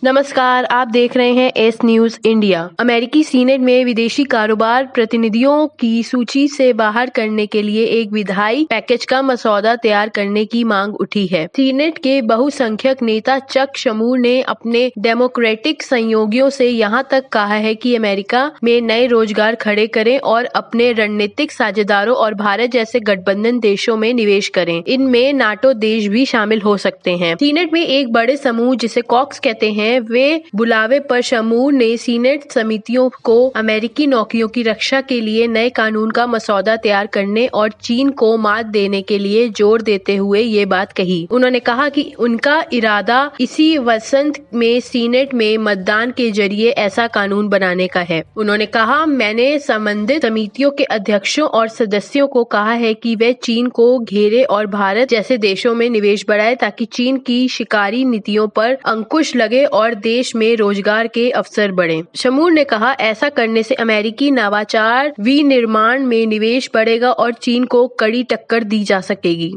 नमस्कार, आप देख रहे हैं एस न्यूज इंडिया। अमेरिकी सीनेट में विदेशी कारोबार प्रतिनिधियों की सूची से बाहर करने के लिए एक विधायी पैकेज का मसौदा तैयार करने की मांग उठी है। सीनेट के बहुसंख्यक नेता चक शमूर ने अपने डेमोक्रेटिक सहयोगियों से यहां तक कहा है कि अमेरिका में नए रोजगार खड़े करें और अपने रणनीतिक साझेदारों और भारत जैसे गठबंधन देशों में निवेश करें। इनमें नाटो देश भी शामिल हो सकते हैं। सीनेट में एक बड़े समूह जिसे कॉक्स कहते हैं, वे बुलावे पर शमूर ने सीनेट समितियों को अमेरिकी नौकरियों की रक्षा के लिए नए कानून का मसौदा तैयार करने और चीन को मात देने के लिए जोर देते हुए ये बात कही। उन्होंने कहा कि उनका इरादा इसी वसंत में सीनेट में मतदान के जरिए ऐसा कानून बनाने का है। उन्होंने कहा, मैंने संबंधित समितियों के अध्यक्षों और सदस्यों को कहा है कि वे चीन को घेरे और भारत जैसे देशों में निवेश बढ़ाए ताकि चीन की शिकारी नीतियों पर अंकुश लगे और देश में रोजगार के अवसर बढ़े। शमूर ने कहा, ऐसा करने से अमेरिकी नवाचार विनिर्माण में निवेश बढ़ेगा और चीन को कड़ी टक्कर दी जा सकेगी।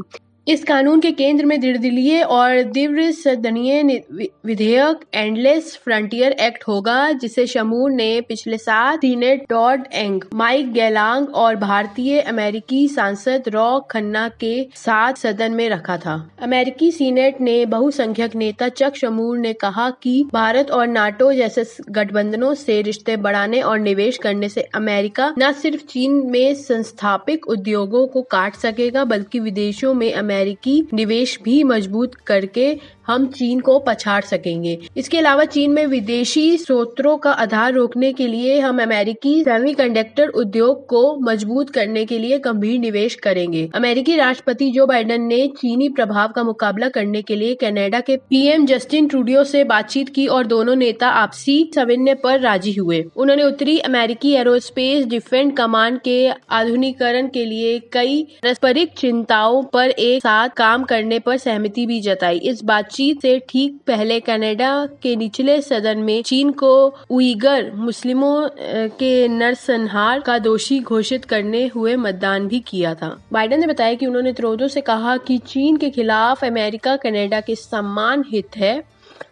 इस कानून के केंद्र में निर्दलीय और तीव्र सदनीय विधेयक एंडलेस फ्रंटियर एक्ट होगा, जिसे शमूर ने पिछले साल सीनेट टॉड एंग, माइक गैलांग और भारतीय अमेरिकी सांसद रॉ खन्ना के साथ सदन में रखा था। अमेरिकी सीनेट ने बहुसंख्यक नेता चक शमूर ने कहा कि भारत और नाटो जैसे गठबंधनों से रिश्ते बढ़ाने और निवेश करने से अमेरिका न सिर्फ चीन में संस्थापित उद्योगों को काट सकेगा, बल्कि विदेशों में अमेरिकी निवेश भी मजबूत करके हम चीन को पछाड़ सकेंगे। इसके अलावा चीन में विदेशी स्रोतों का आधार रोकने के लिए हम अमेरिकी सेमीकंडक्टर उद्योग को मजबूत करने के लिए गंभीर निवेश करेंगे। अमेरिकी राष्ट्रपति जो बाइडेन ने चीनी प्रभाव का मुकाबला करने के लिए कनाडा के पीएम जस्टिन ट्रूडियो से बातचीत की और दोनों नेता आपसी समन्वय पर राजी हुए। उन्होंने उत्तरी अमेरिकी एरोस्पेस डिफेंस कमांड के आधुनिकीकरण के लिए कई पारस्परिक चिंताओं पर एक साथ काम करने पर सहमति भी जताई। इस बातचीत से ठीक पहले कनाडा के निचले सदन में चीन को उइगर मुस्लिमों के नरसंहार का दोषी घोषित करने हुए मतदान भी किया था। बाइडेन ने बताया कि उन्होंने ट्रूडो से कहा कि चीन के खिलाफ अमेरिका कनाडा के समान हित है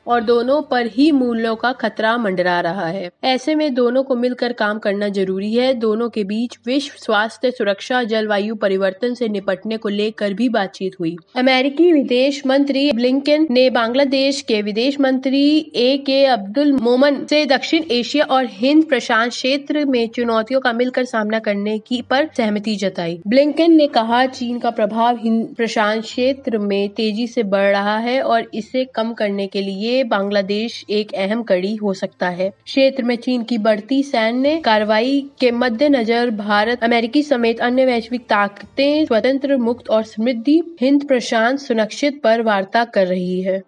और दोनों पर ही मूल्यों का खतरा मंडरा रहा है। ऐसे में दोनों को मिलकर काम करना जरूरी है। दोनों के बीच विश्व स्वास्थ्य सुरक्षा, जलवायु परिवर्तन से निपटने को लेकर भी बातचीत हुई। अमेरिकी विदेश मंत्री ब्लिंकन ने बांग्लादेश के विदेश मंत्री ए.के. अब्दुल मोमन से दक्षिण एशिया और हिंद प्रशांत क्षेत्र में चुनौतियों का मिलकर सामना करने की पर सहमति जताई। ब्लिंकन ने कहा, चीन का प्रभाव हिंद प्रशांत क्षेत्र में तेजी से बढ़ रहा है और इसे कम करने के लिए बांग्लादेश एक अहम कड़ी हो सकता है। क्षेत्र में चीन की बढ़ती सैन्य कार्रवाई के मद्देनजर भारत, अमेरिकी समेत अन्य वैश्विक ताकतें स्वतंत्र, मुक्त और समृद्धि हिंद प्रशांत सुनिश्चित पर वार्ता कर रही है।